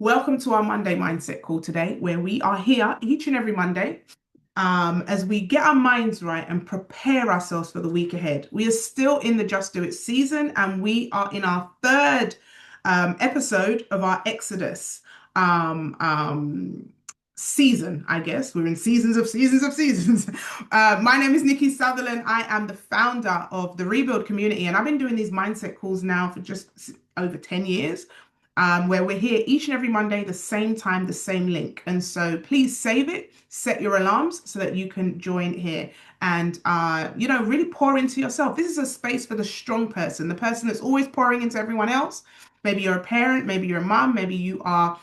Welcome to our Monday Mindset Call today, where we are here each and every Monday as we get our minds right and prepare ourselves for the week ahead. We are still in the Just Do It season, and we are in our third episode of our Exodus um, um, season, I guess. We're in seasons of seasons of seasons. My name is Nikki Sutherland. I am the founder of the Rebuild community, and I've been doing these mindset calls now for just over 10 years where we're here each and every Monday, the same time, the same link. And so please save it, set your alarms so that you can join here and, really pour into yourself. This is a space for the strong person, the person that's always pouring into everyone else. Maybe you're a parent, maybe you're a mom, maybe you are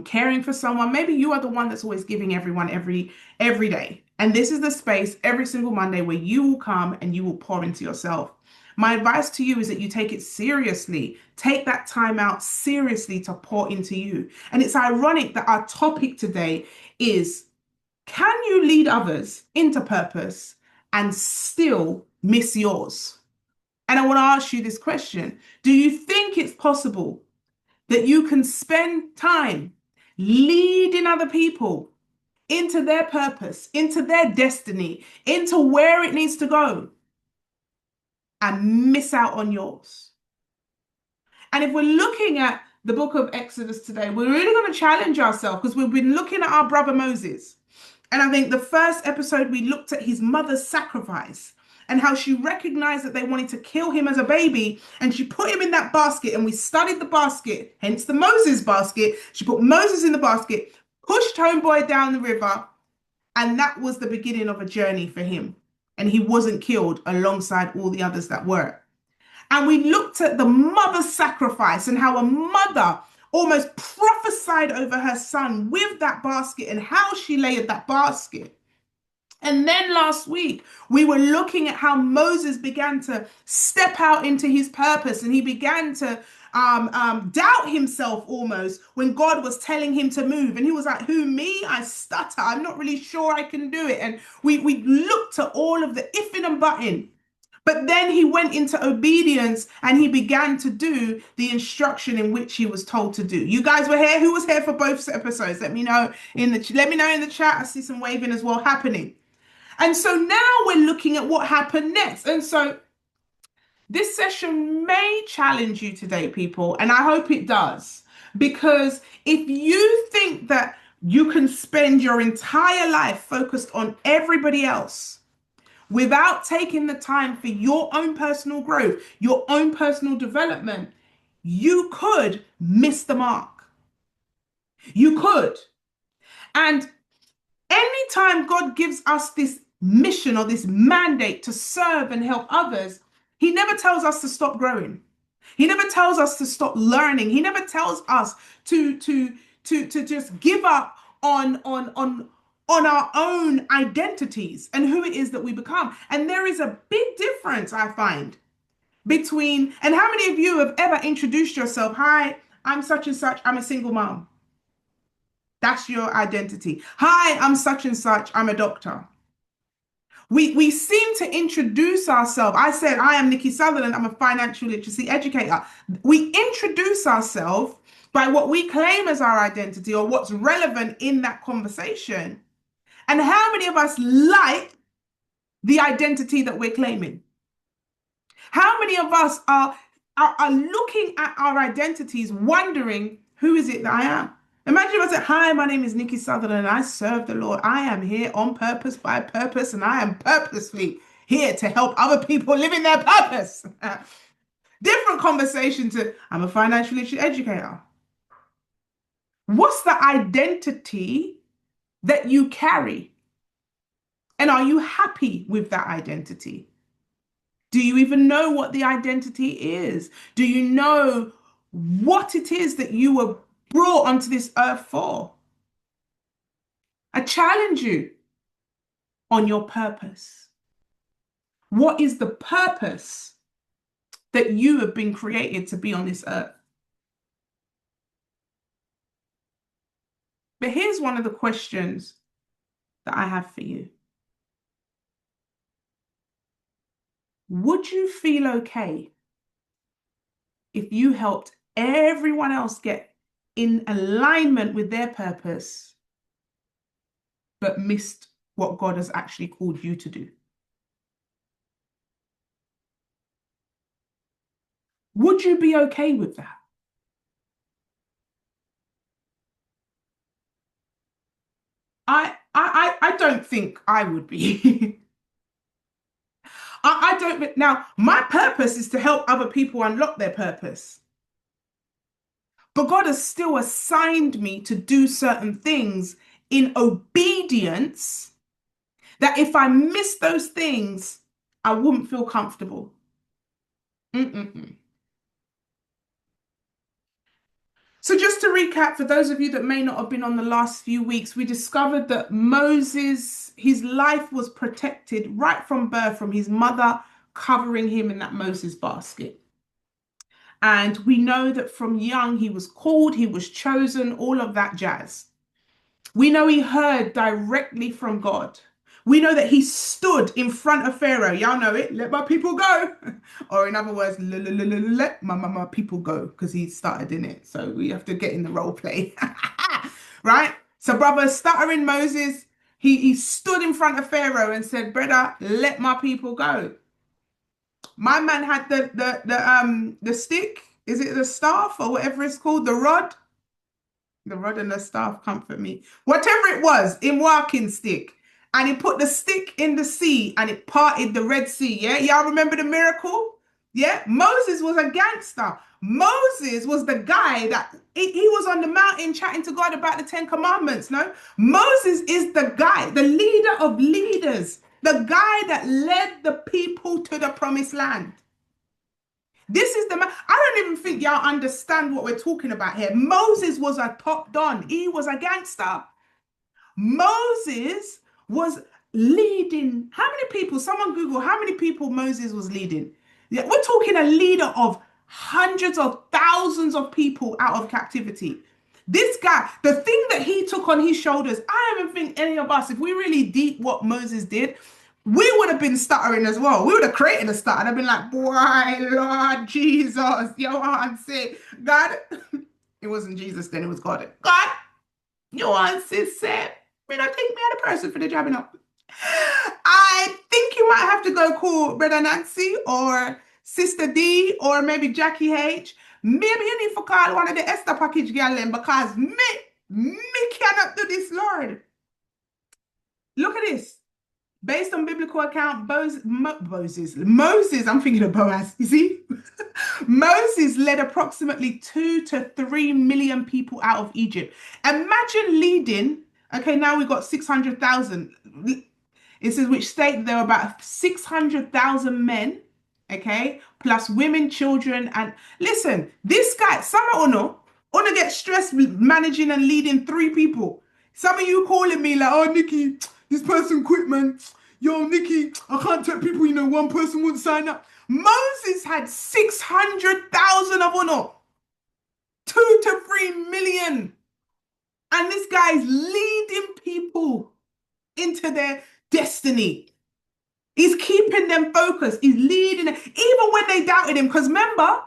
caring for someone. Maybe you are the one that's always giving everyone every day. And this is the space every single Monday where you will come and you will pour into yourself. My advice to you is that you take it seriously. Take that time out seriously to pour into you. And it's ironic that our topic today is, can you lead others into purpose and still miss yours? And I want to ask you this question. Do you think it's possible that you can spend time leading other people into their purpose, into their destiny, into where it needs to go, and miss out on yours? And if we're looking at the book of Exodus today, we're really going to challenge ourselves because we've been looking at our brother Moses. And I think the first episode we looked at his mother's sacrifice and how she recognized that they wanted to kill him as a baby. And she put him in that basket, and we studied the basket, hence the Moses basket. She put Moses in the basket, pushed homeboy down the river, and that was the beginning of a journey for him. And he wasn't killed alongside all the others that were. And we looked at the mother's sacrifice and how a mother almost prophesied over her son with that basket and how she layered that basket. And then last week, we were looking at how Moses began to step out into his purpose, and he began to doubt himself almost when God was telling him to move. And he was like, who, me? I stutter. I'm not really sure I can do it. And we looked at all of the ifing and butting. But then he went into obedience and he began to do the instruction in which he was told to do. You guys were here. Who was here for both episodes? Let me know in the chat. I see some waving as well happening. And so now we're looking at what happened next. And so this session may challenge you today, people, and I hope it does. Because if you think that you can spend your entire life focused on everybody else without taking the time for your own personal growth, your own personal development, you could miss the mark. You could. And anytime God gives us this mission or this mandate to serve and help others, he never tells us to stop growing. He never tells us to stop learning. He never tells us to just give up on our own identities and who it is that we become. And there is a big difference, I find, between, and how many of you have ever introduced yourself? Hi, I'm such and such. I'm a single mom. That's your identity. Hi, I'm such and such. I'm a doctor. We seem to introduce ourselves. I said, I am Nikki Sutherland. I'm a financial literacy educator. We introduce ourselves by what we claim as our identity or what's relevant in that conversation. And how many of us like the identity that we're claiming? How many of us are looking at our identities, wondering, who is it that I am? Imagine if I said, hi, my name is Nikki Sutherland and I serve the Lord. I am here on purpose, by purpose, and I am purposely here to help other people live in their purpose. Different conversation to, I'm a financial literacy educator. What's the identity that you carry? And are you happy with that identity? Do you even know what the identity is? Do you know what it is that you were brought onto this earth for? I challenge you on your purpose. What is the purpose that you have been created to be on this earth? But here's one of the questions that I have for you. Would you feel okay if you helped everyone else get in alignment with their purpose, but missed what God has actually called you to do. Would you be okay with that? I don't think I would be. I don't. Now, my purpose is to help other people unlock their purpose. But God has still assigned me to do certain things in obedience that if I miss those things, I wouldn't feel comfortable. Mm-mm-mm. So, just to recap, for those of you that may not have been on the last few weeks, we discovered that Moses, his life was protected right from birth from his mother covering him in that Moses basket. And we know that from young, he was called, he was chosen, all of that jazz. We know he heard directly from God. We know that he stood in front of Pharaoh. Y'all know it. Let my people go. Or in other words, let my people go, because he started in it. So we have to get in the role play. Right? So, brother, stuttering Moses, he stood in front of Pharaoh and said, brother, let my people go. My man had the stick. Is it the staff or whatever it's called? The rod? The rod and the staff comfort me. Whatever it was, in walking stick. And he put the stick in the sea and it parted the Red Sea. Yeah, y'all remember the miracle? Yeah, Moses was a gangster. Moses was the guy that he was on the mountain chatting to God about the Ten Commandments. No, Moses is the guy, the leader of leaders, the guy that led the people to the promised land. This is the man. I don't even think y'all understand what we're talking about here. Moses was a top don. He was a gangster. Moses was leading. How many people? Someone Google how many people Moses was leading. Yeah, we're talking a leader of hundreds of thousands of people out of captivity. This guy, the thing that he took on his shoulders, I don't even think any of us, if we really deep what Moses did, we would have been stuttering as well. We would have created a stutter and have been like, boy, Lord Jesus, you want to say, God, it wasn't Jesus then, it was God. God, you want to say, me not think me are the person for the job, you know. I think you might have to go call Brother Nancy or Sister D or maybe Jackie H. Maybe you need to call one of the Esther package girl then because me cannot do this, Lord. Look at this. Based on biblical account, Moses, I'm thinking of Boaz, you see? Moses led approximately 2 to 3 million people out of Egypt. Imagine leading, okay, now we've got 600,000. It says which state there were about 600,000 men, okay, plus women, children, and listen, this guy, some of you wanna get stressed managing and leading 3 people. Some of you calling me like, oh, Nikki, this person quit, man. Yo, Nikki, I can't tell people, one person wouldn't sign up. Moses had 600,000 of honor, 2 to 3 million. And this guy's leading people into their destiny. He's keeping them focused. He's leading them, even when they doubted him. Because remember,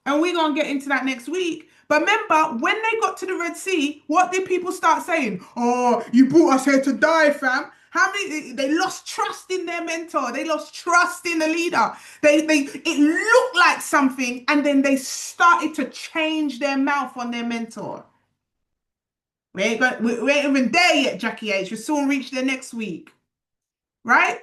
and we're going to get into that next week, but remember, when they got to the Red Sea, what did people start saying? Oh, you brought us here to die, fam. How many? They lost trust in their mentor. They lost trust in the leader. It looked like something, and then they started to change their mouth on their mentor. We ain't even there yet, Jackie H. We'll soon reach there next week, right?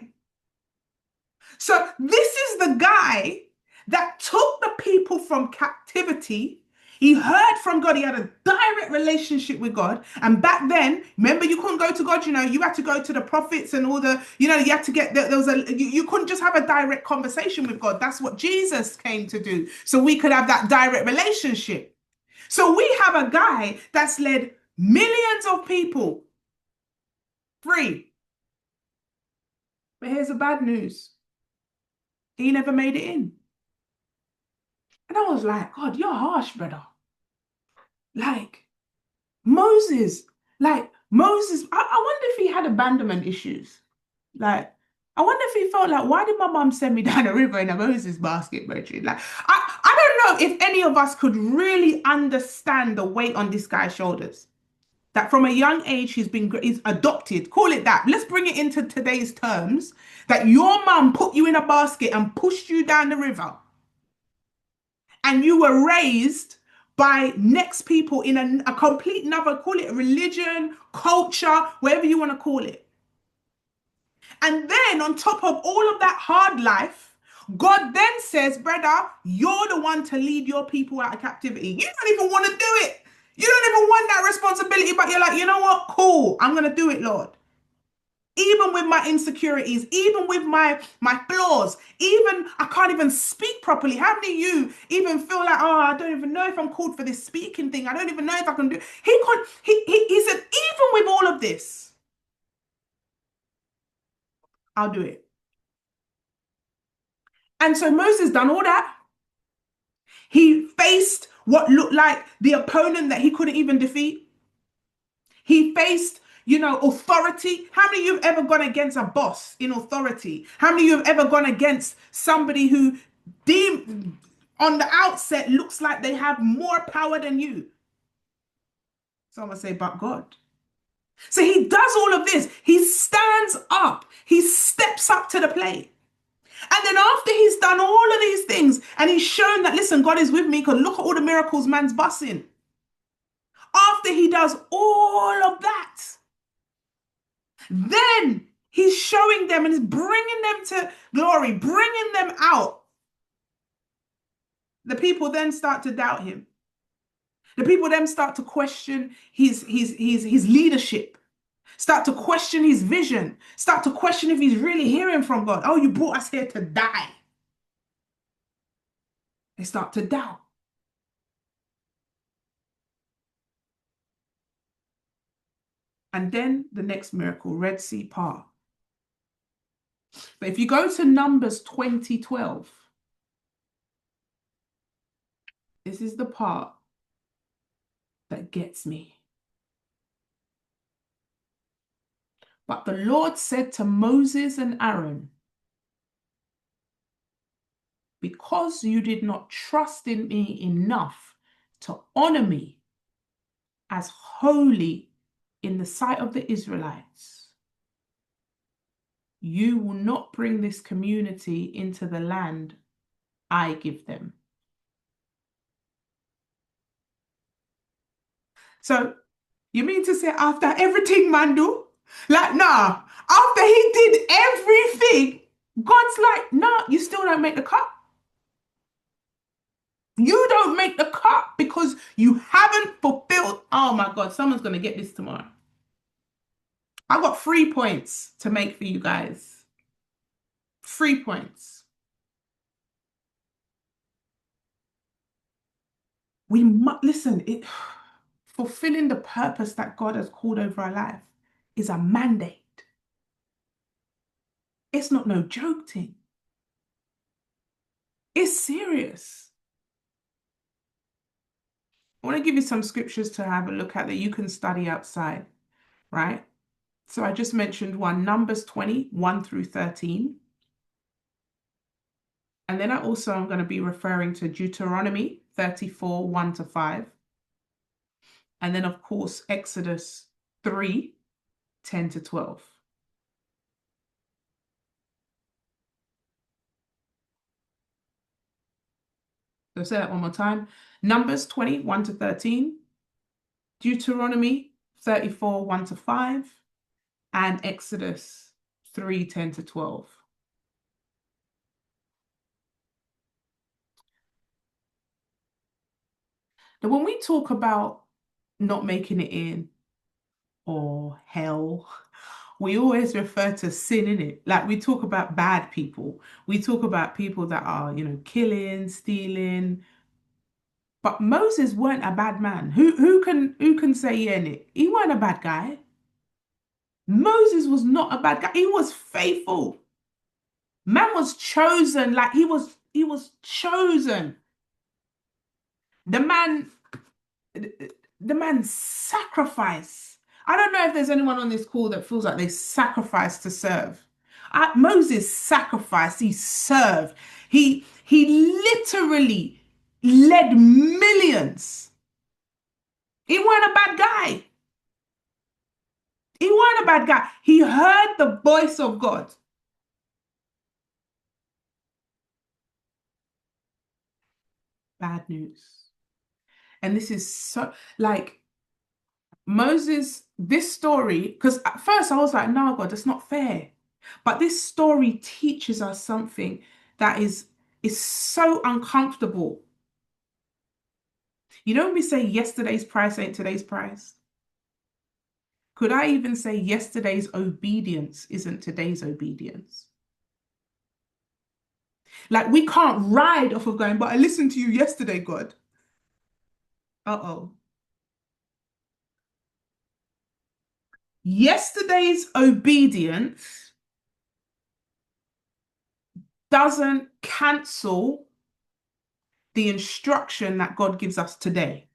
So this is the guy that took the people from captivity. He heard from God. He had a direct relationship with God. And back then, remember, you couldn't go to God, you had to go to the prophets and all you had to get, there was you couldn't just have a direct conversation with God. That's what Jesus came to do. So we could have that direct relationship. So we have a guy that's led millions of people free. But here's the bad news. He never made it in. And I was like, God, you're harsh, brother. Like Moses, I wonder if he had abandonment issues. Like, I wonder if he felt like, why did my mum send me down the river in a Moses basket, Bridget? Like, I don't know if any of us could really understand the weight on this guy's shoulders. That from a young age he's adopted, call it that. Let's bring it into today's terms. That your mum put you in a basket and pushed you down the river, and you were raised by next people in a complete another, call it religion, culture, whatever you want to call it. And then on top of all of that hard life, God then says, brother, you're the one to lead your people out of captivity. You don't even want to do it. You don't even want that responsibility, but you're like, you know what? Cool. I'm going to do it, Lord. Even with my insecurities, even with my flaws, even I can't even speak properly. How many of you even feel like, oh, I don't even know if I'm called for this speaking thing. I don't even know if I can do it. He said, even with all of this, I'll do it. And so Moses done all that. He faced what looked like the opponent that he couldn't even defeat. He faced, authority. How many of you have ever gone against a boss in authority? How many of you have ever gone against somebody who deemed on the outset looks like they have more power than you? Someone say, but God. So he does all of this. He stands up. He steps up to the plate. And then after he's done all of these things and he's shown that, listen, God is with me, because look at all the miracles man's busting. After he does all of that, then he's showing them and he's bringing them to glory, bringing them out. The people then start to doubt him. The people then start to question his leadership, start to question his vision, start to question if he's really hearing from God. Oh, you brought us here to die. They start to doubt. And then the next miracle, Red Sea part. But if you go to Numbers 20:12, this is the part that gets me. But the Lord said to Moses and Aaron, because you did not trust in me enough to honor me as holy in the sight of the Israelites, you will not bring this community into the land I give them. So you mean to say after everything man do? Like, nah, after he did everything, God's like, nah, you still don't make the cut. You don't make the cut because you haven't fulfilled. Oh my God, someone's going to get this tomorrow. I've got 3 points to make for you guys. 3 points. We must listen, fulfilling the purpose that God has called over our life is a mandate. It's not no joke thing. It's serious. I want to give you some scriptures to have a look at that you can study outside, right? So I just mentioned one, Numbers 20, 1 through 13. And then I also am going to be referring to Deuteronomy 34, 1 to 5. And then, of course, Exodus 3, 10 to 12. So say that one more time. Numbers 20, 1 to 13. Deuteronomy 34, 1 to 5. And Exodus 3, 10 to 12. Now, when we talk about not making it in or hell, we always refer to sin in it. Like we talk about bad people. We talk about people that are, killing, stealing. But Moses weren't a bad man. Who can say yeah, Nick? He weren't a bad guy. Moses was not a bad guy. He was faithful. Man was chosen, like he was chosen. The man the man sacrificed. I don't know if there's anyone on this call that feels like they sacrifice to serve. Moses sacrificed, he served, he literally led millions. He weren't a bad guy. He weren't a bad guy. He heard the voice of God. Bad news. And this is so like Moses, this story, because at first I was like, no, God, that's not fair. But this story teaches us something that is so uncomfortable. You know when we say yesterday's price ain't today's price? Could I even say yesterday's obedience isn't today's obedience? Like we can't ride off of going, but I listened to you yesterday, God. Uh-oh. Yesterday's obedience doesn't cancel the instruction that God gives us today.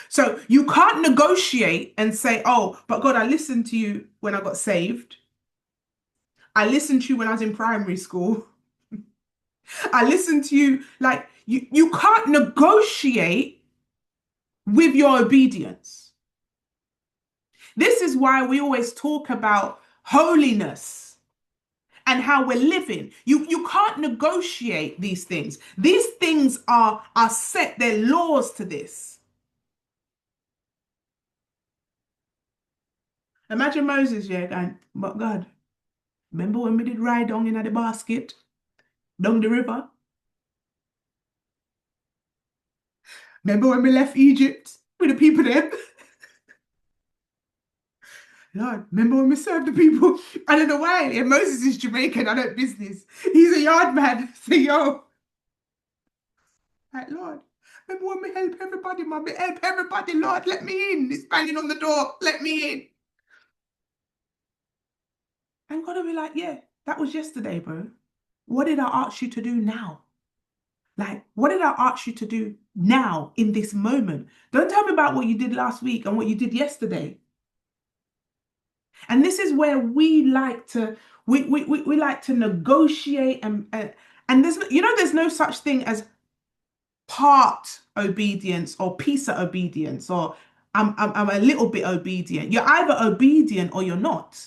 So you can't negotiate and say, oh, but God, I listened to you when I got saved. I listened to you when I was in primary school. I listened to you. Like you can't negotiate with your obedience. This is why we always talk about holiness and how we're living. You can't negotiate these things. These things are set, they're laws to this. Imagine Moses, yeah, going, but God, remember when we did ride down in the basket, down the river? Remember when we left Egypt with the people there? Lord, remember when we served the people? I don't know why. Yeah, Moses is Jamaican, I don't business. He's a yard man. So yo, like Lord, remember when we help everybody, man? We help everybody, Lord, let me in. It's banging on the door, let me in. And God will be like, yeah, that was yesterday, bro. What did I ask you to do now? Like, what did I ask you to do now in this moment? Don't tell me about what you did last week and what you did yesterday. And this is where we like to negotiate and there's there's no such thing as part obedience or piece of obedience or I'm a little bit obedient. You're either obedient or you're not.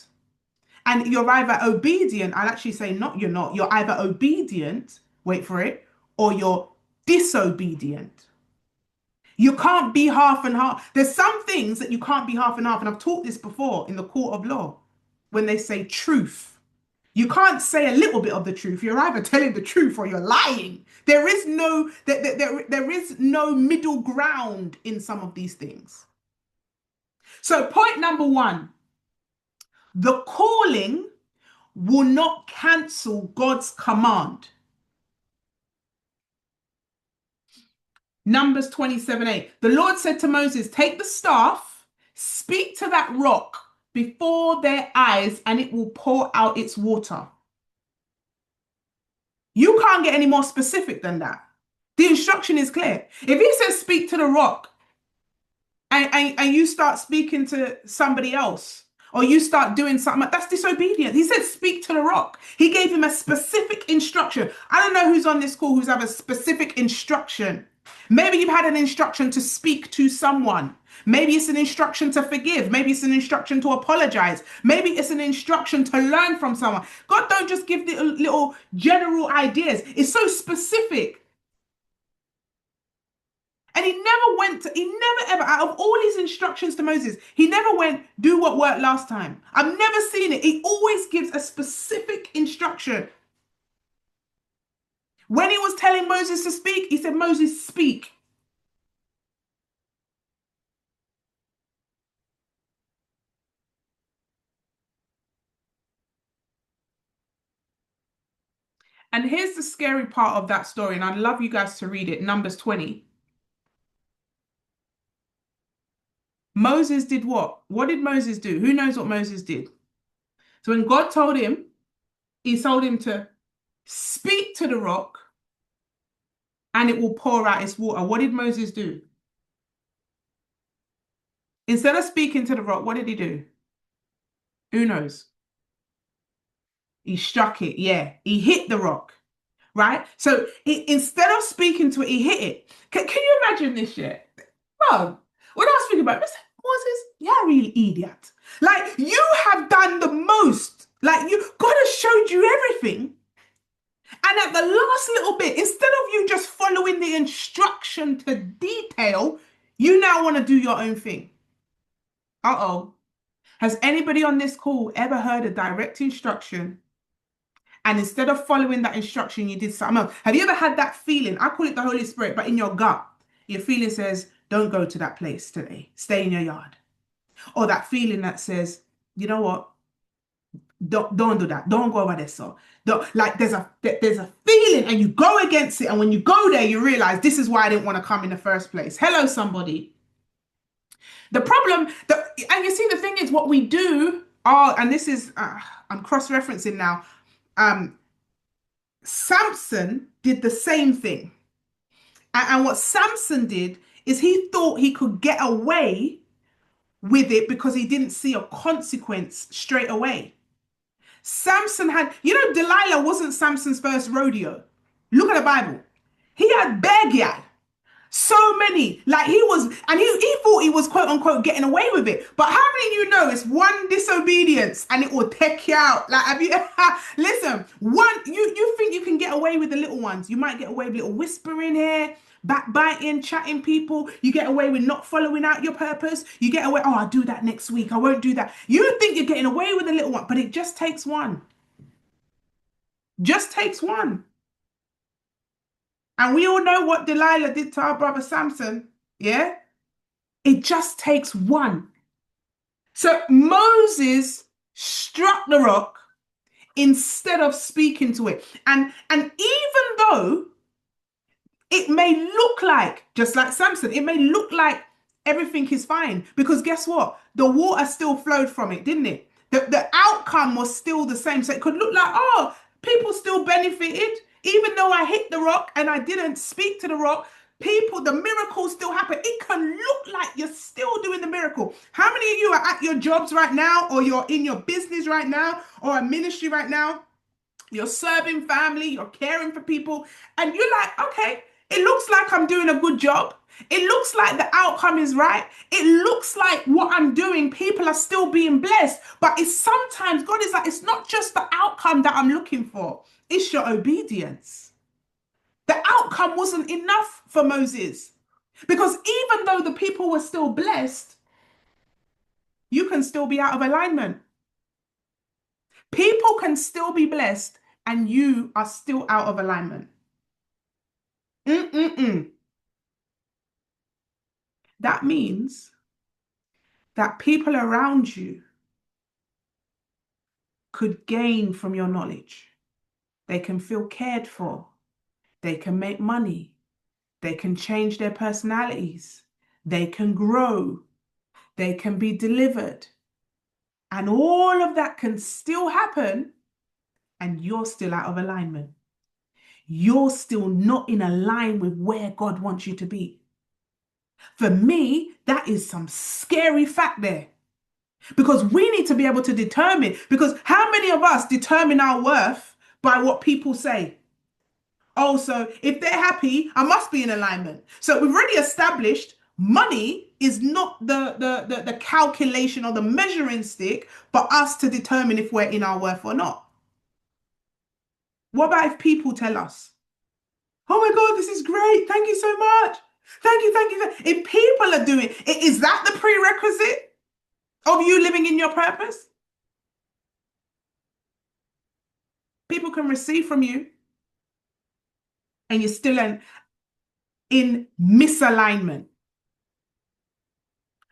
And you're either obedient, I'll actually say not you're not. You're either obedient, wait for it, or you're disobedient. You can't be half and half. There's some things that you can't be half and half. And I've taught this before in the court of law when they say truth. You can't say a little bit of the truth. You're either telling the truth or you're lying. There is no middle ground in some of these things. So point number one, the calling will not cancel God's command. Numbers 27:8. The Lord said to Moses, take the staff, speak to that rock before their eyes, and it will pour out its water. You can't get any more specific than that. The instruction is clear. If he says speak to the rock and you start speaking to somebody else or you start doing something, that's disobedient. He said speak to the rock. He gave him a specific instruction. I don't know who's on this call who's have a specific instruction. Maybe you've had an instruction to speak to someone. Maybe it's an instruction to forgive. Maybe it's an instruction to apologize. Maybe it's an instruction to learn from someone. God don't just give little general ideas. It's so specific. And he never ever, out of all his instructions to Moses, he never went, do what worked last time. I've never seen it. He always gives a specific instruction. When he was telling Moses to speak, he said, Moses, speak. And here's the scary part of that story, and I'd love you guys to read it, Numbers 20. Moses did what? What did Moses do? Who knows what Moses did? So when God told him, he told him to speak to the rock and it will pour out its water. What did Moses do? Instead of speaking to the rock, what did he do? Who knows? He struck it. Yeah. He hit the rock. Right. So instead of speaking to it, he hit it. Can you imagine this shit? Bro, when I was thinking about it, I said, Moses, you're a real idiot. Like, you have done the most. Like, God has showed you everything. And at the last little bit, instead of you just following the instruction to detail, you now want to do your own thing. Uh-oh. Has anybody on this call ever heard a direct instruction and instead of following that instruction, you did something else? Have you ever had that feeling? I call it the Holy Spirit, but in your gut, your feeling says, don't go to that place today. Stay in your yard. Or that feeling that says, you know what? Don't do that. Don't go over there. So don't, like there's a feeling and you go against it. And when you go there, you realize this is why I didn't want to come in the first place. Hello, somebody. The problem, and you see, the thing is, what we do, and this is, I'm cross-referencing now. Um, Samson did the same thing. And what Samson did is he thought he could get away with it because he didn't see a consequence straight away. Samson had, Delilah wasn't Samson's first rodeo. Look at the Bible. He had bear. So many, like he was, and he thought he was quote unquote getting away with it. But how many of you know it's one disobedience and it will take you out? Like, have you listen, you think you can get away with the little ones? You might get away with little whispering here, backbiting, chatting people. You get away with not following out your purpose. You get away, oh, I'll do that next week. I won't do that. You think you're getting away with the little one, but it just takes one. Just takes one. And we all know what Delilah did to our brother Samson. Yeah? It just takes one. So Moses struck the rock instead of speaking to it. And even though it may look like, just like Samson, it may look like everything is fine. Because guess what? The water still flowed from it, didn't it? The outcome was still the same. So it could look like, oh, people still benefited. Even though I hit the rock and I didn't speak to the rock, the miracle still happened. It can look like you're still doing the miracle. How many of you are at your jobs right now, or you're in your business right now, or a ministry right now? You're serving family, you're caring for people, and you're like, okay, it looks like I'm doing a good job. It looks like the outcome is right. It looks like what I'm doing, people are still being blessed. But it's sometimes God is like, it's not just the outcome that I'm looking for, it's your obedience. The outcome wasn't enough for Moses because even though the people were still blessed, you can still be out of alignment. People can still be blessed and you are still out of alignment. Mm-mm-mm. That means that people around you could gain from your knowledge. They can feel cared for. They can make money. They can change their personalities. They can grow. They can be delivered. And all of that can still happen, and you're still out of alignment. You're still not in a line with where God wants you to be. For me, that is some scary fact there. Because we need to be able to determine, because how many of us determine our worth by what people say? Oh, so if they're happy, I must be in alignment. So we've already established money is not the calculation or the measuring stick for us to determine if we're in our worth or not. What about if people tell us, oh my God, this is great. Thank you so much. Thank you, thank you. If people are doing it, is that the prerequisite of you living in your purpose? People can receive from you and you're still in misalignment.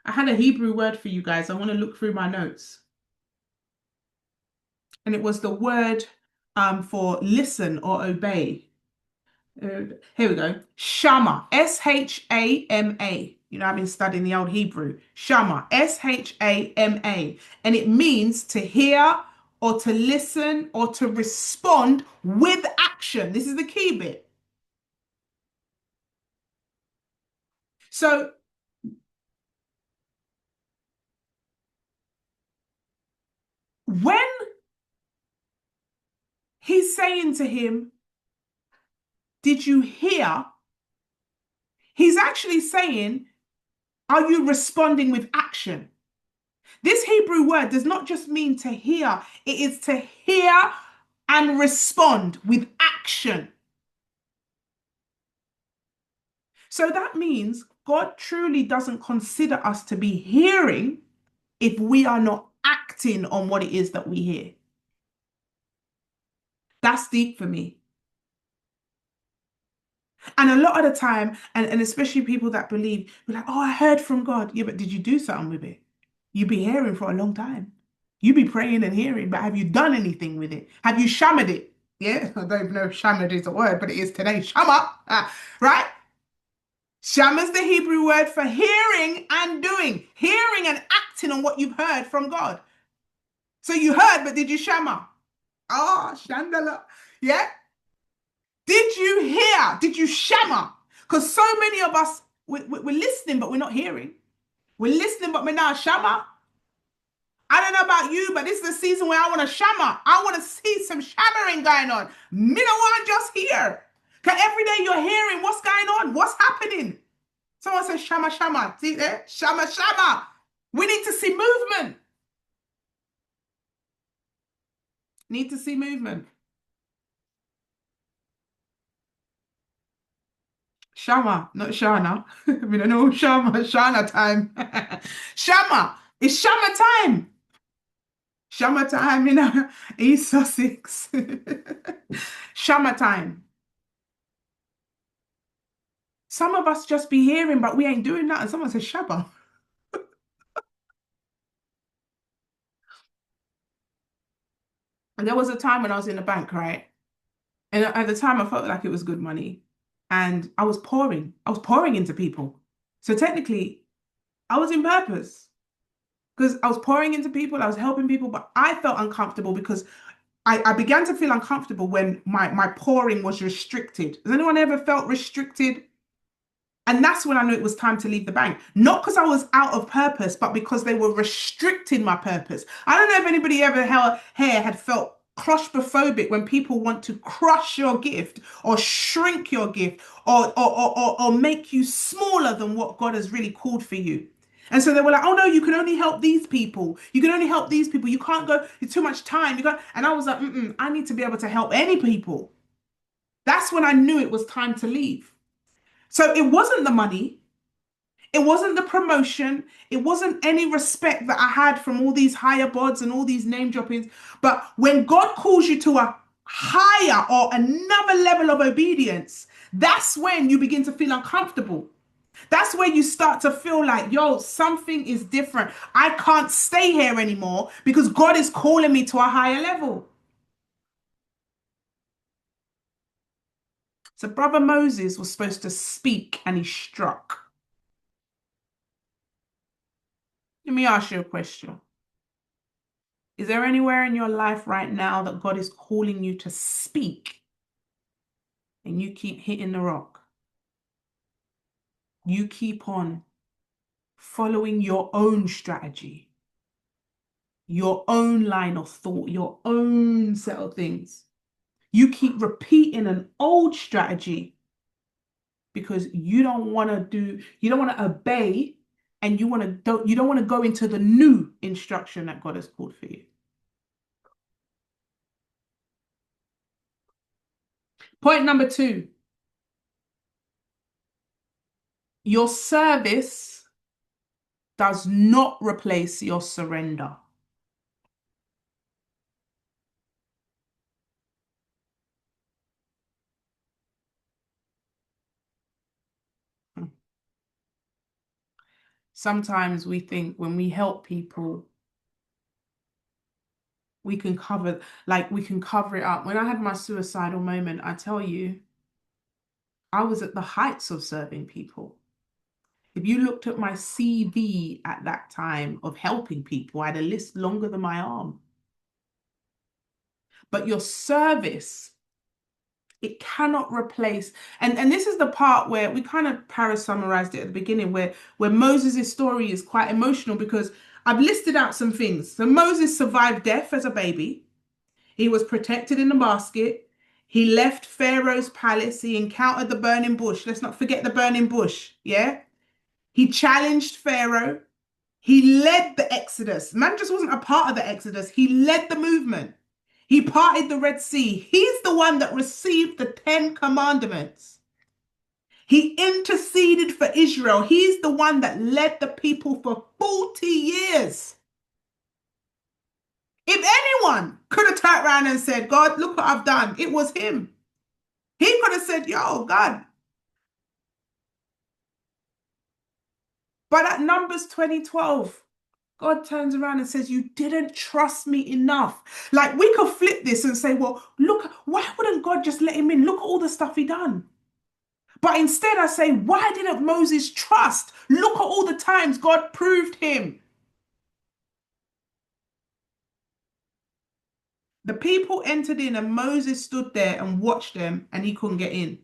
I had a Hebrew word for you guys. I want to look through my notes. And it was the word for listen or obey. Here we go. Shama, Shama. I've been studying the old Hebrew. Shama, Shama. And it means to hear or to listen or to respond with action. This is the key bit. So when He's saying to him, did you hear? He's actually saying, are you responding with action? This Hebrew word does not just mean to hear, it is to hear and respond with action. So that means God truly doesn't consider us to be hearing if we are not acting on what it is that we hear. That's deep for me. And a lot of the time, and especially people that believe, we're like, oh, I heard from God. Yeah, but did you do something with it? You be hearing for a long time. You be praying and hearing, but have you done anything with it? Have you shammered it? Yeah, I don't even know if shammered is a word, but it is today. Shammer, right? Shammer is the Hebrew word for hearing and doing, hearing and acting on what you've heard from God. So you heard, but did you shammer? Ah, shandala. Yeah. Did you hear? Did you shammer? Because so many of us, we're listening, but we're not hearing. We're listening, but we're not shammer. I don't know about you, but this is the season where I want to shammer. I want to see some shammering going on. Me don't want to just hear. Because every day you're hearing what's going on, what's happening. Someone says shammer, shammer. See there? Shammer, shammer. We need to see movement. Need to see movement. Shama, not Shana. We don't know Shama, Shana time. Shama. It's Shama time. Shama time in East Sussex. Shama time. Some of us just be hearing, but we ain't doing that. And someone says Shabba. And there was a time when I was in the bank, right? And at the time, I felt like it was good money. And I was pouring. I was pouring into people. So technically, I was in purpose because I was pouring into people. I was helping people, but I felt uncomfortable because I began to feel uncomfortable when my pouring was restricted. Has anyone ever felt restricted? And that's when I knew it was time to leave the bank. Not because I was out of purpose, but because they were restricting my purpose. I don't know if anybody ever here had felt claustrophobic when people want to crush your gift or shrink your gift or make you smaller than what God has really called for you. And so they were like, oh no, you can only help these people. You can only help these people. You can't go, it's too much time. You got, and I was like, I need to be able to help any people. That's when I knew it was time to leave. So it wasn't the money, it wasn't the promotion, it wasn't any respect that I had from all these higher bods and all these name droppings. But when God calls you to a higher or another level of obedience, that's when you begin to feel uncomfortable. That's where you start to feel like, yo, something is different. I can't stay here anymore because God is calling me to a higher level. So, Brother Moses was supposed to speak and he struck. Let me ask you a question. Is there anywhere in your life right now that God is calling you to speak and you keep hitting the rock? You keep on following your own strategy, your own line of thought, your own set of things. You keep repeating an old strategy because you don't want to obey and you don't want to go into the new instruction that God has called for you. Point number 2, your service does not replace your surrender. Sometimes we think when we help people, we can cover it up. When I had my suicidal moment, I tell you, I was at the heights of serving people. If you looked at my CV at that time of helping people, I had a list longer than my arm. But your service, it cannot replace. And this is the part where we kind of para-summarized it at the beginning, where Moses' story is quite emotional because I've listed out some things. So Moses survived death as a baby. He was protected in the basket. He left Pharaoh's palace. He encountered the burning bush. Let's not forget the burning bush. Yeah. He challenged Pharaoh. He led the Exodus. Man just wasn't a part of the Exodus. He led the movement. He parted the Red Sea. He's the one that received the Ten Commandments. He interceded for Israel. He's the one that led the people for 40 years. If anyone could have turned around and said, God, look what I've done, it was him. He could have said, yo, God. But at Numbers 20:12, God turns around and says, you didn't trust me enough. Like we could flip this and say, well, look, why wouldn't God just let him in? Look at all the stuff he done. But instead I say, why didn't Moses trust? Look at all the times God proved him. The people entered in and Moses stood there and watched them and he couldn't get in.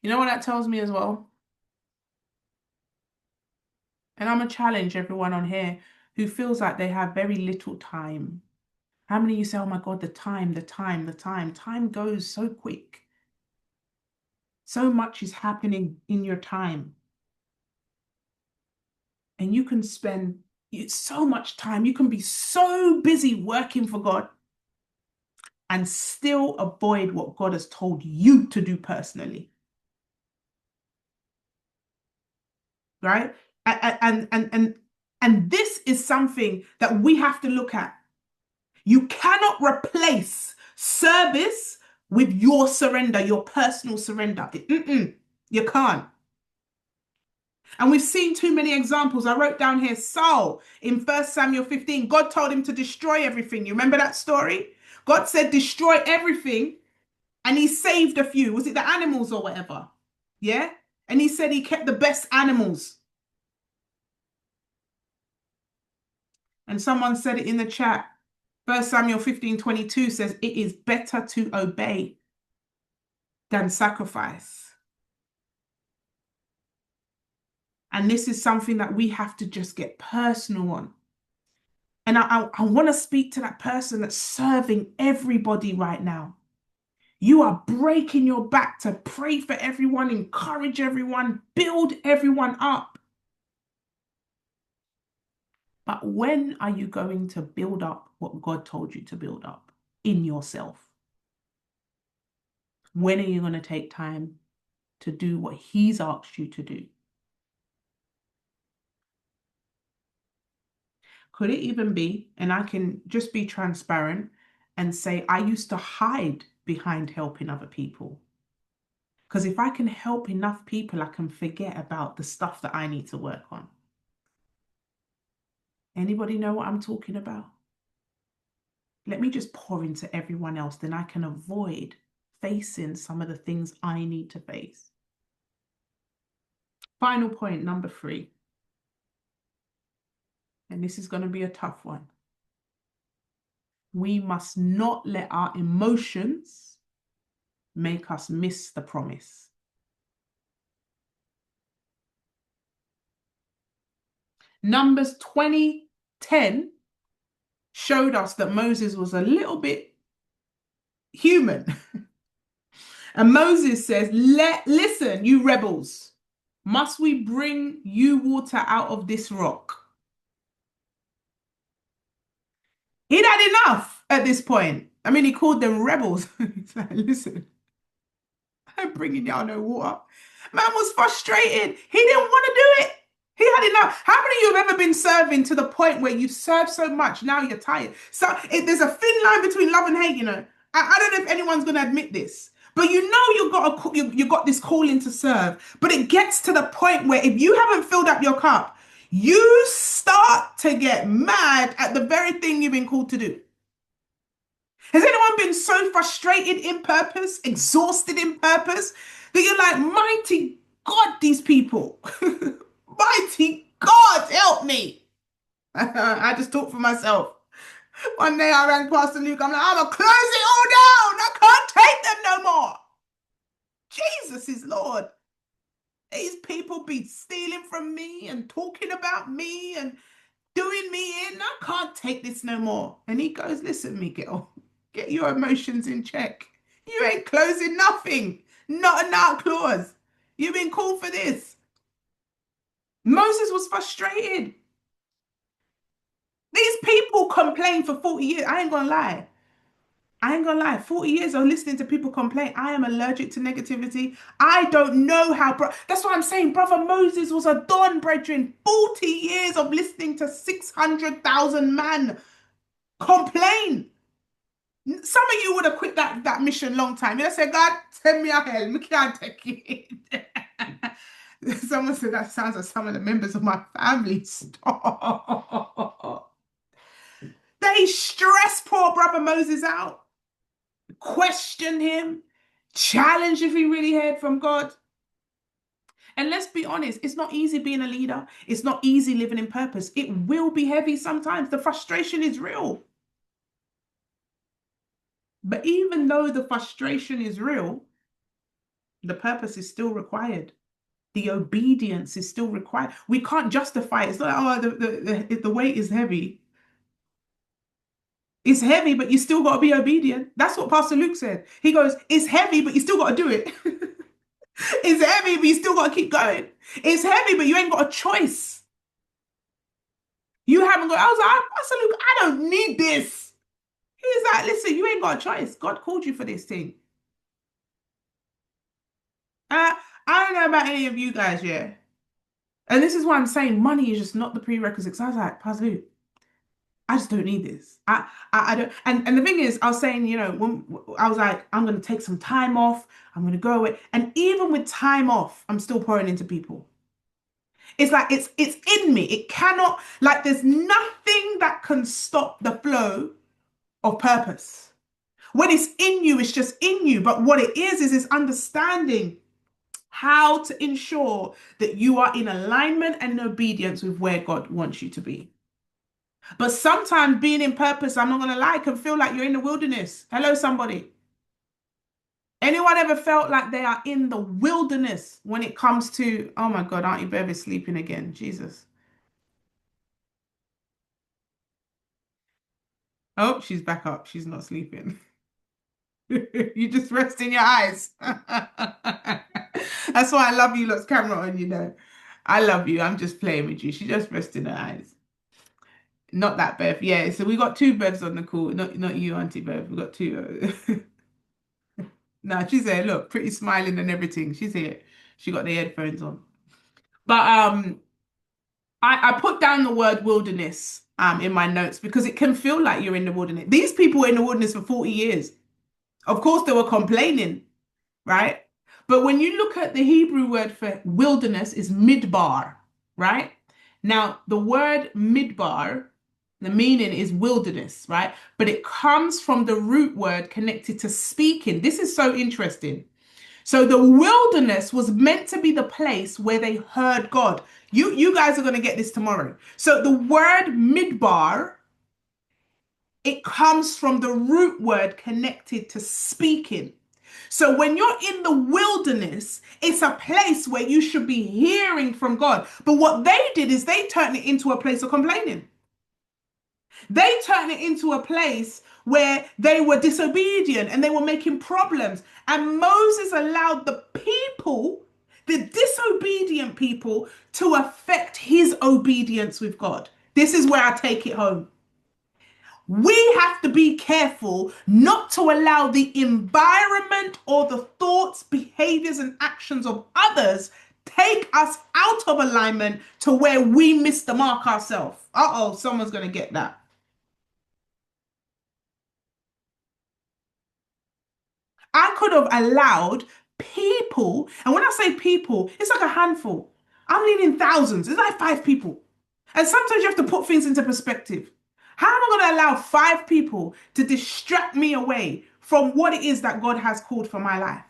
You know what that tells me as well? And I'm gonna challenge everyone on here who feels like they have very little time. How many of you say, oh my God, the time, the time, the time? Time goes so quick. So much is happening in your time. And you can spend so much time. You can be so busy working for God and still avoid what God has told you to do personally. Right? And this is something that we have to look at. You cannot replace service with your surrender, your personal surrender. You can't. And we've seen too many examples. I wrote down here Saul in 1 Samuel 15. God told him to destroy everything. You remember that story? God said, destroy everything. And he saved a few. Was it the animals or whatever? Yeah. And he said he kept the best animals. And someone said it in the chat. 1 Samuel 15:22 says, it is better to obey than sacrifice. And this is something that we have to just get personal on. And I want to speak to that person that's serving everybody right now. You are breaking your back to pray for everyone, encourage everyone, build everyone up. But when are you going to build up what God told you to build up in yourself? When are you going to take time to do what He's asked you to do? Could it even be, and I can just be transparent and say, I used to hide behind helping other people. Because if I can help enough people, I can forget about the stuff that I need to work on. Anybody know what I'm talking about? Let me just pour into everyone else, then I can avoid facing some of the things I need to face. Final point, number 3. And this is going to be a tough one. We must not let our emotions make us miss the promise. Numbers 20:10 showed us that Moses was a little bit human. And Moses says, listen, you rebels, must we bring you water out of this rock? He'd had enough at this point. I mean, he called them rebels. He's like, listen, I'm bringing y'all no water. Man was frustrated. He didn't want to do it. He had enough. How many of you have ever been serving to the point where you serve so much, now you're tired? So there's a thin line between love and hate, you know. I don't know if anyone's going to admit this, but you know you got this calling to serve. But it gets to the point where if you haven't filled up your cup, you start to get mad at the very thing you've been called to do. Has anyone been so frustrated in purpose, exhausted in purpose, that you're like, mighty God, these people, mighty God, help me. I just talk for myself. One day I ran past Luke, I'm like, I'm going to close it all down. I can't take them no more. Jesus is Lord. These people be stealing from me and talking about me and doing me in. I can't take this no more. And he goes, listen, Miguel, get your emotions in check. You ain't closing nothing. Not a nut clause. You've been called for this. Moses was frustrated. These people complain for 40 years. I ain't gonna lie. I ain't gonna lie, 40 years of listening to people complain. I am allergic to negativity. I don't know how, that's what I'm saying. Brother Moses was a Don, brethren. 40 years of listening to 600,000 man complain. Some of you would have quit that mission long time. You say, God, send me a hell. We can't take it. Someone said that sounds like some of the members of my family. Stop. They stress poor brother Moses out, question him, challenge if he really heard from God. And let's be honest, it's not easy being a leader. It's not easy living in purpose. It will be heavy sometimes. The frustration is real. But even though the frustration is real, the purpose is still required. The obedience is still required. We can't justify it. It's not, oh, the weight is heavy. It's heavy, but you still got to be obedient. That's what Pastor Luke said. He goes, it's heavy, but you still got to do it. It's heavy, but you still got to keep going. It's heavy, but you ain't got a choice. You haven't got, I was like, Pastor Luke, I don't need this. He's like, listen, you ain't got a choice. God called you for this thing. Uh, I don't know about any of you guys, yeah. And this is why I'm saying money is just not the prerequisite. Because I was like, Pastor Luke, I just don't need this. I don't. And the thing is, I was saying, when I was like, I'm going to take some time off. I'm going to go away. And even with time off, I'm still pouring into people. It's like it's in me. It cannot, like, there's nothing that can stop the flow of purpose. When it's in you, it's just in you. But what it is understanding how to ensure that you are in alignment and in obedience with where God wants you to be. But sometimes being in purpose, I'm not going to lie, can feel like you're in the wilderness. Hello, somebody. Anyone ever felt like they are in the wilderness when it comes to, oh my God, Auntie Bev is sleeping again. Jesus. Oh, she's back up. She's not sleeping. You just rest in your eyes. That's why I love you, lot's camera on. I love you. I'm just playing with you. She just rests in her eyes. Not that Bev. Yeah, so we got two Bevs on the call. Not you, Auntie Bev. We got two. No, she's there. Look, pretty smiling and everything. She's here. She got the headphones on. But I put down the word wilderness in my notes because it can feel like you're in the wilderness. These people were in the wilderness for 40 years. Of course, they were complaining, right? But when you look at the Hebrew word for wilderness is midbar, right? Now, the word midbar, the meaning is wilderness, right? But it comes from the root word connected to speaking. This is so interesting. So the wilderness was meant to be the place where they heard God. You guys are going to get this tomorrow. So the word midbar, it comes from the root word connected to speaking. So when you're in the wilderness, it's a place where you should be hearing from God. But what they did is they turned it into a place of complaining. They turned it into a place where they were disobedient and they were making problems. And Moses allowed the people, the disobedient people, to affect his obedience with God. This is where I take it home. We have to be careful not to allow the environment or the thoughts, behaviors, and actions of others take us out of alignment to where we miss the mark ourselves. Uh-oh, someone's going to get that. I could have allowed people, and when I say people, it's like a handful. I'm leaning thousands. It's like 5 people. And sometimes you have to put things into perspective. How am I going to allow 5 people to distract me away from what it is that God has called for my life?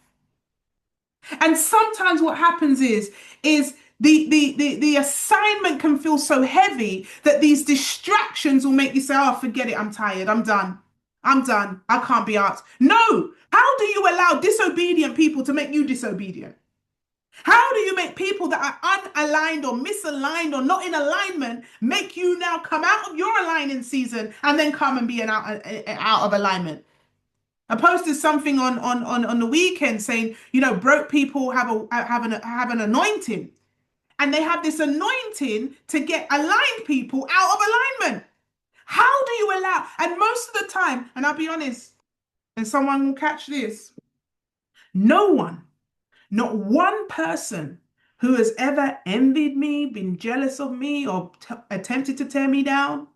And sometimes what happens is the assignment can feel so heavy that these distractions will make you say, oh, forget it, I'm tired, I'm done. I'm done. I can't be asked. No. How do you allow disobedient people to make you disobedient? How do you make people that are unaligned or misaligned or not in alignment make you now come out of your aligning season and then come and be out of alignment? I posted something on the weekend saying, broke people have an anointing, and they have this anointing to get aligned people out of alignment. How do you allow? And most of the time, and I'll be honest, and someone will catch this, no one, not one person who has ever envied me, been jealous of me, or attempted to tear me down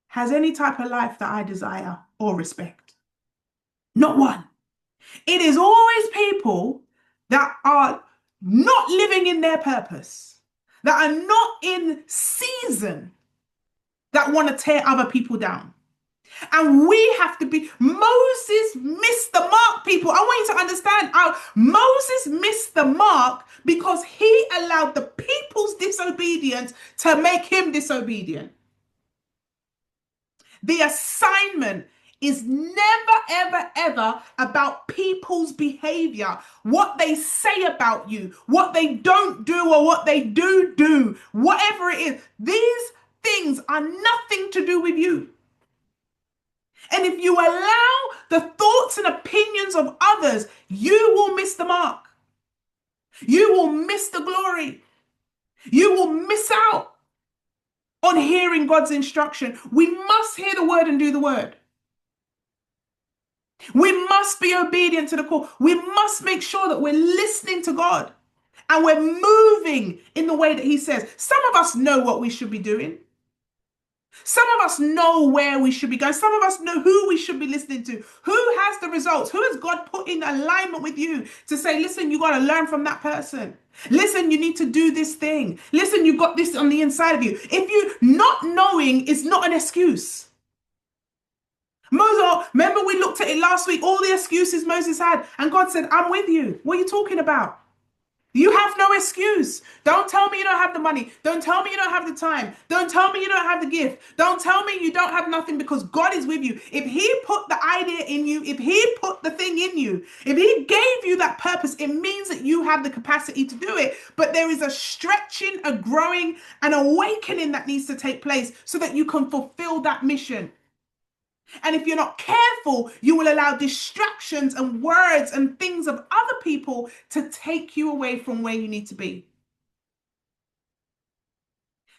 has any type of life that I desire or respect. Not one. It is always people that are not living in their purpose, that are not in season, that want to tear other people down. And we have to be. Moses missed the mark, people. I want you to understand. Moses missed the mark because he allowed the people's disobedience to make him disobedient. The assignment is never, ever, ever about people's behavior, what they say about you, what they don't do or what they do, whatever it is. These things are nothing to do with you. And if you allow the thoughts and opinions of others, you will miss the mark. You will miss the glory. You will miss out on hearing God's instruction. We must hear the word and do the word. We must be obedient to the call. We must make sure that we're listening to God and we're moving in the way that He says. Some of us know what we should be doing. Some of us know where we should be going. Some of us know who we should be listening to. Who has the results? Who has God put in alignment with you to say, listen, you got to learn from that person. Listen, you need to do this thing. Listen, you got this on the inside of you. If you not knowing is not an excuse. Moses, remember we looked at it last week, all the excuses Moses had, and God said, I'm with you. What are you talking about? You have no excuse. Don't tell me you don't have the money. Don't tell me you don't have the time. Don't tell me you don't have the gift. Don't tell me you don't have nothing, because God is with you. If He put the idea in you, if He put the thing in you, if He gave you that purpose, it means that you have the capacity to do it. But there is a stretching, a growing, an awakening that needs to take place so that you can fulfill that mission. And if you're not careful, you will allow distractions and words and things of other people to take you away from where you need to be.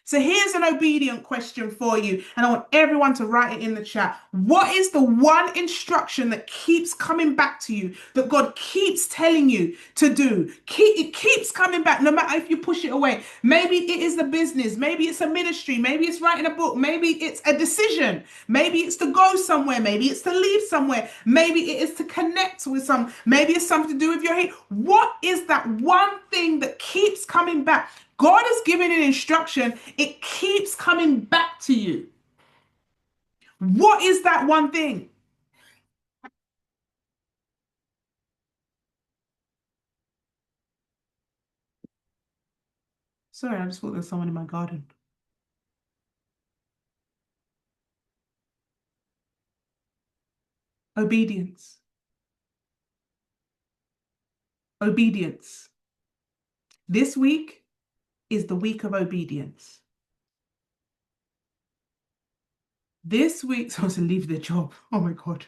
So here's an obedient question for you, and I want everyone to write it in the chat. What is the one instruction that keeps coming back to you, that God keeps telling you to do? It keeps coming back, no matter if you push it away. Maybe it is the business, maybe it's a ministry, maybe it's writing a book, maybe it's a decision, maybe it's to go somewhere, maybe it's to leave somewhere, maybe it is to connect with some, maybe it's something to do with your head. What is that one thing that keeps coming back? God has given an instruction. It keeps coming back to you. What is that one thing? Sorry, I just thought there's someone in my garden. Obedience. Obedience. This week is the week of obedience. This week, someone to leave their job. Oh my God.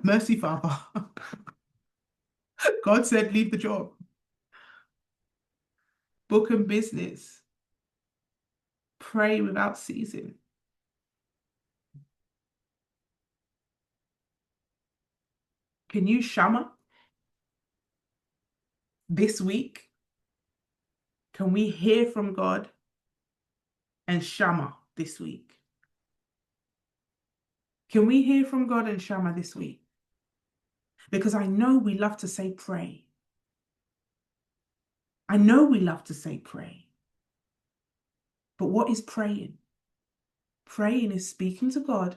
Mercy, Father. God said, leave the job. Book and business. Pray without ceasing. Can you shammer this week? Can we hear from God and shammer this week? Can we hear from God and shammer this week? Because I know we love to say pray. I know we love to say pray. But what is praying? Praying is speaking to God,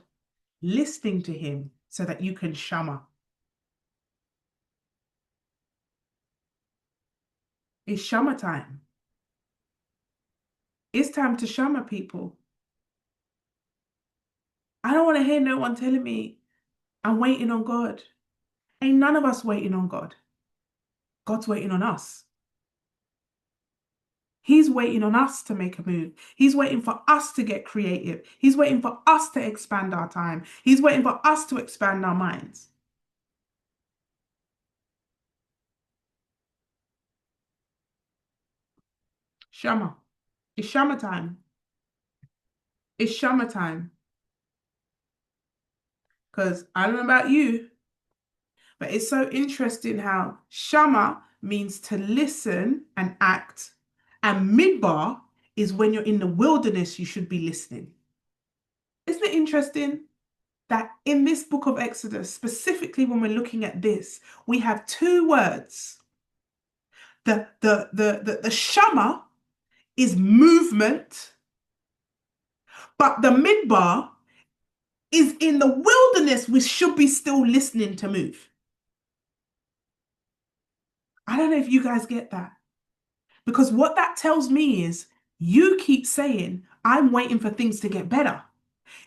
listening to Him so that you can shammer. It's shammer time. It's time to shammer, people. I don't want to hear no one telling me I'm waiting on God. Ain't none of us waiting on God. God's waiting on us. He's waiting on us to make a move. He's waiting for us to get creative. He's waiting for us to expand our time. He's waiting for us to expand our minds. Shama. It's Shama time. It's Shama time. Because I don't know about you, but it's so interesting how Shama means to listen and act, and Midbar is when you're in the wilderness, you should be listening. Isn't it interesting that in this book of Exodus, specifically when we're looking at this, we have two words. The Shama is movement, but the Midbar is in the wilderness, we should be still listening to move. I don't know if you guys get that. Because what that tells me is you keep saying, I'm waiting for things to get better.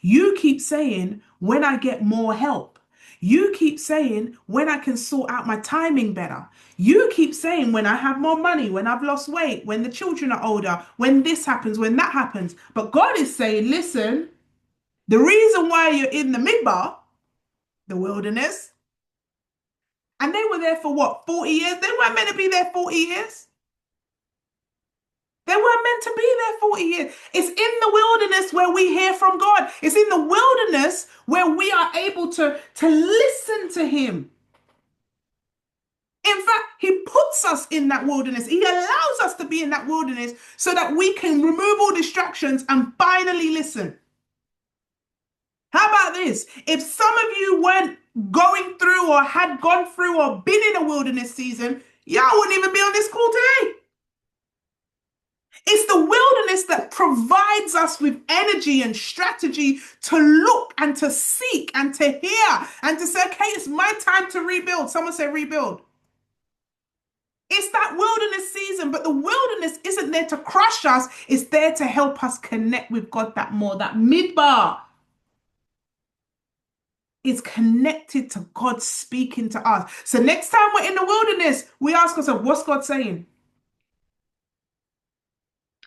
You keep saying, when I get more help. You keep saying, when I can sort out my timing better. You keep saying, when I have more money, when I've lost weight, when the children are older, when this happens, when that happens. But God is saying, listen, the reason why you're in the midbar, the wilderness, and they were there for what, 40 years? They weren't meant to be there 40 years. They weren't meant to be there 40 years. It's in the wilderness where we hear from God. It's in the wilderness where we are able to listen to Him. In fact, He puts us in that wilderness. He allows us to be in that wilderness so that we can remove all distractions and finally listen. How about this? If some of you weren't going through or had gone through or been in a wilderness season, y'all wouldn't even be on this call today. It's the wilderness that provides us with energy and strategy to look and to seek and to hear and to say, okay, it's my time to rebuild. Someone say rebuild. It's that wilderness season, but the wilderness isn't there to crush us. It's there to help us connect with God that more. That midbar is connected to God speaking to us. So next time we're in the wilderness, we ask ourselves, what's God saying?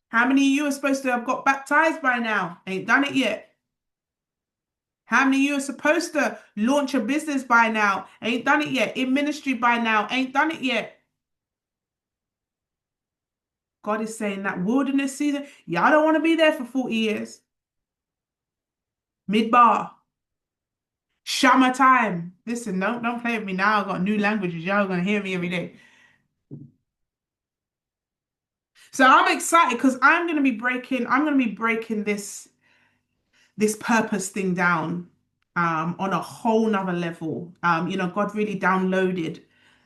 How many of you are supposed to have got baptized by now? Ain't done it yet. How many of you are supposed to launch a business by now? Ain't done it yet. In ministry by now? Ain't done it yet. God is saying that wilderness season, y'all don't want to be there for 40 years. Midbar. Shama time. Listen, don't play with me now. I've got new languages. Y'all are gonna hear me every day. So I'm excited because I'm gonna be breaking this purpose thing down on a whole nother level. God really downloaded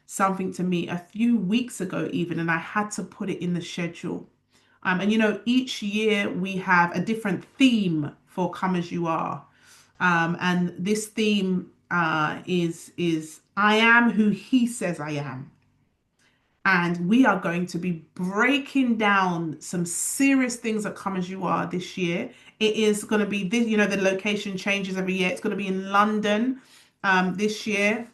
something to me a few weeks ago, even, and I had to put it in the schedule. And each year we have a different theme for Come As You Are. And this theme is I am who He says I am. And we are going to be breaking down some serious things that Come As You Are this year. It is going to be this, the location changes every year. It's going to be in London this year.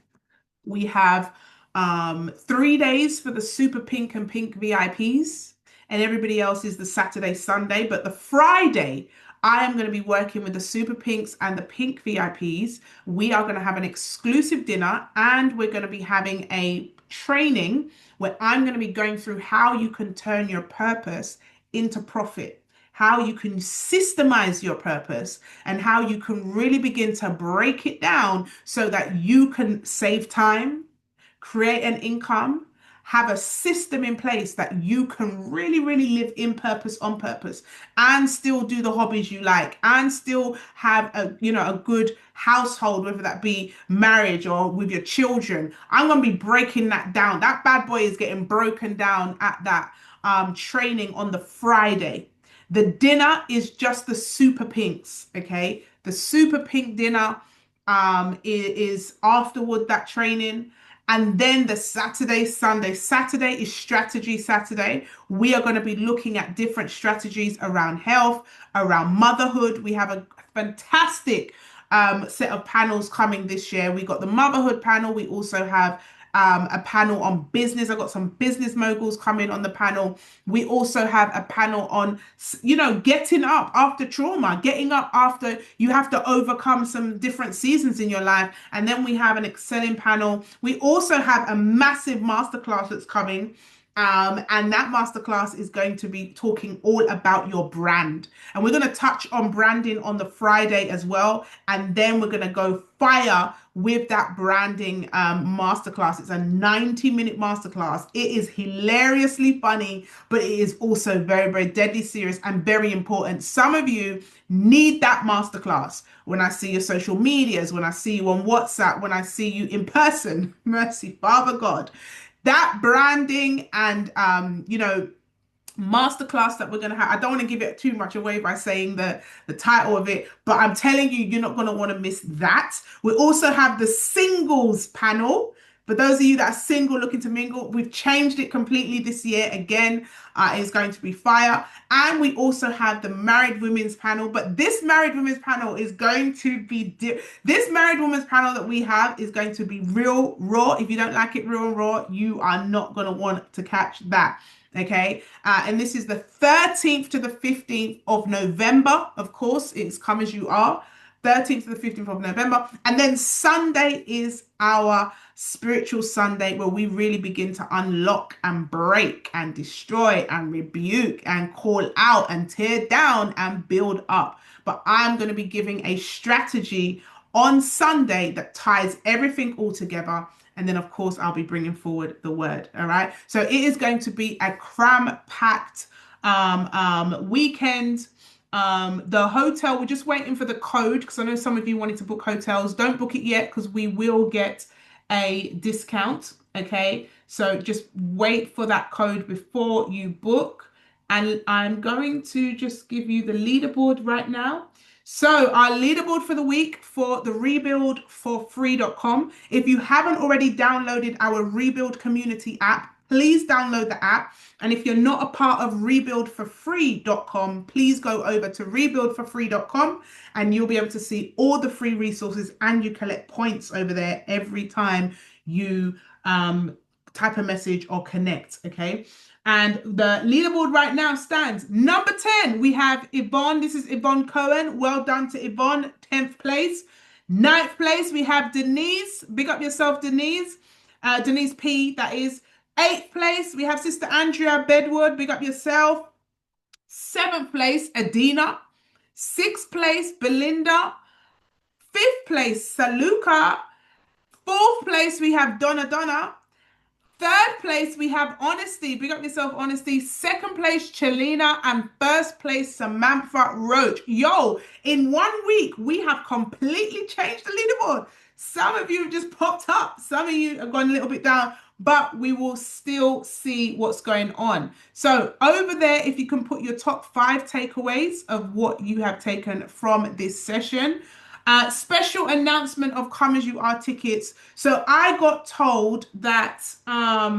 We have 3 days for the Super Pink and Pink VIPs, and everybody else is the Saturday, Sunday. But the Friday, I am going to be working with the Super Pinks and the Pink VIPs. We are going to have an exclusive dinner, and we're going to be having a training where I'm going to be going through how you can turn your purpose into profit, how you can systemize your purpose, and how you can really begin to break it down so that you can save time, create an income, have a system in place that you can really, really live in purpose, on purpose, and still do the hobbies you like, and still have a good household, whether that be marriage or with your children. I'm going to be breaking that down. That bad boy is getting broken down at that training on the Friday. The dinner is just the Super Pinks, okay? The Super Pink dinner is afterward that training. And then the Saturday, Sunday. Saturday is Strategy Saturday. We are going to be looking at different strategies around health, around motherhood. We have a fantastic set of panels coming this year. We got the motherhood panel. We also have a panel on business. I've got some business moguls coming on the panel. We also have a panel on, getting up after trauma, getting up after you have to overcome some different seasons in your life. And then we have an excelling panel. We also have a massive masterclass that's coming. And that masterclass is going to be talking all about your brand. And we're going to touch on branding on the Friday as well. And then we're going to go fire with that branding masterclass. It's a 90-minute masterclass. It is hilariously funny, but it is also very, very deadly serious and very important. Some of you need that masterclass. When I see your social medias, when I see you on WhatsApp, when I see you in person, mercy, Father God, that branding and masterclass that we're going to have. I don't want to give it too much away by saying the title of it, but I'm telling you, you're not going to want to miss that. We also have the singles panel. For those of you that are single looking to mingle, we've changed it completely this year. Again, it's going to be fire. And we also have the married women's panel. But this married women's panel is going to be this married women's panel that we have is going to be real raw. If you don't like it real and raw, you are not going to want to catch that. Okay, and this is the 13th to the 15th of November. Of course, it's come as you are. 13th to the 15th of November. And then Sunday is our spiritual Sunday where we really begin to unlock and break and destroy and rebuke and call out and tear down and build up. But I'm going to be giving a strategy on Sunday that ties everything all together. And then, of course, I'll be bringing forward the word. All right. So it is going to be a cram-packed weekend. The hotel, we're just waiting for the code because I know some of you wanted to book hotels. Don't book it yet because we will get a discount. Okay. So just wait for that code before you book. And I'm going to just give you the leaderboard right now. So our leaderboard for the week for the rebuildforfree.com. If you haven't already downloaded our Rebuild Community app, please download the app. And if you're not a part of rebuildforfree.com, please go over to rebuildforfree.com and you'll be able to see all the free resources and you collect points over there every time you type a message or connect. Okay. And the leaderboard right now stands number 10. We have Yvonne. This is Yvonne Cohen. Well done to Yvonne. 10th place. 9th place, we have Denise. Big up yourself, Denise. Denise P, that is. 8th place, we have Sister Andrea Bedwood. Big up yourself. 7th place, Adina. 6th place, Belinda. 5th place, Saluka. 4th place, we have Donna. 3rd place, we have Honesty. Big up yourself, Honesty. 2nd place, Chelina. And 1st place, Samantha Roach. Yo, in 1 week, we have completely changed the leaderboard. Some of you have just popped up. Some of you have gone a little bit down. But we will still see what's going on. So over there, if you can put your top 5 takeaways of what you have taken from this session. Special announcement of Come As You Are tickets. So I got told that a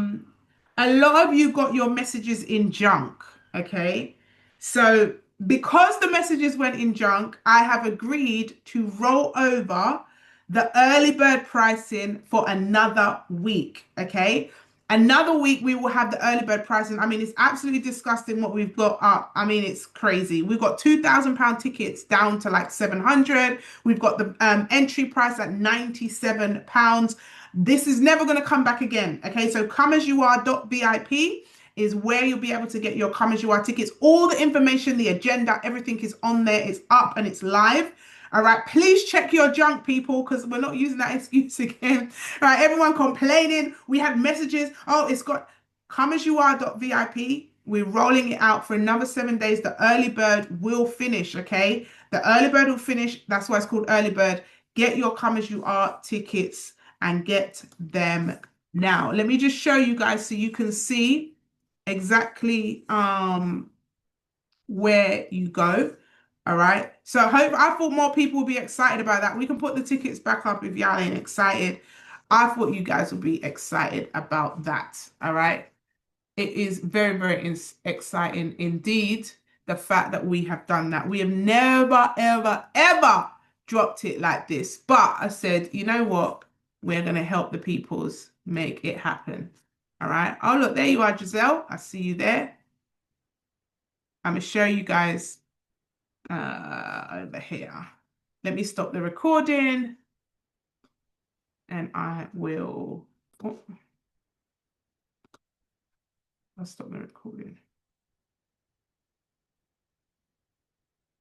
lot of you got your messages in junk. Okay. So because the messages went in junk, I have agreed to roll over the early bird pricing for another week. Okay. Another week we will have the early bird pricing. I mean, it's absolutely disgusting what we've got up. I mean, it's crazy. We've got £2,000 tickets down to like 700. We've got the entry price at £97. This is never going to come back again. Okay, so comeasyouare.vip is where you'll be able to get your Come As You Are tickets. All the information, the agenda, everything is on there. It's up and it's live. All right, please check your junk, people, because we're not using that excuse again. All right, everyone complaining. We had messages. Oh, it's got comeasyouare.vip. We're rolling it out for another 7 days. The early bird will finish, okay? The early bird will finish. That's why it's called early bird. Get your Come As You Are tickets and get them now. Let me just show you guys so you can see exactly where you go. All right. So I thought more people would be excited about that. We can put the tickets back up if y'all ain't excited. I thought you guys would be excited about that. All right. It is very, very exciting indeed. The fact that we have done that. We have never, ever, ever dropped it like this. But I said, you know what? We're going to help the peoples make it happen. All right. Oh, look, there you are, Giselle. I see you there. I'm going to show you guys over here. Let me stop the recording and I will, oh, I'll stop the recording.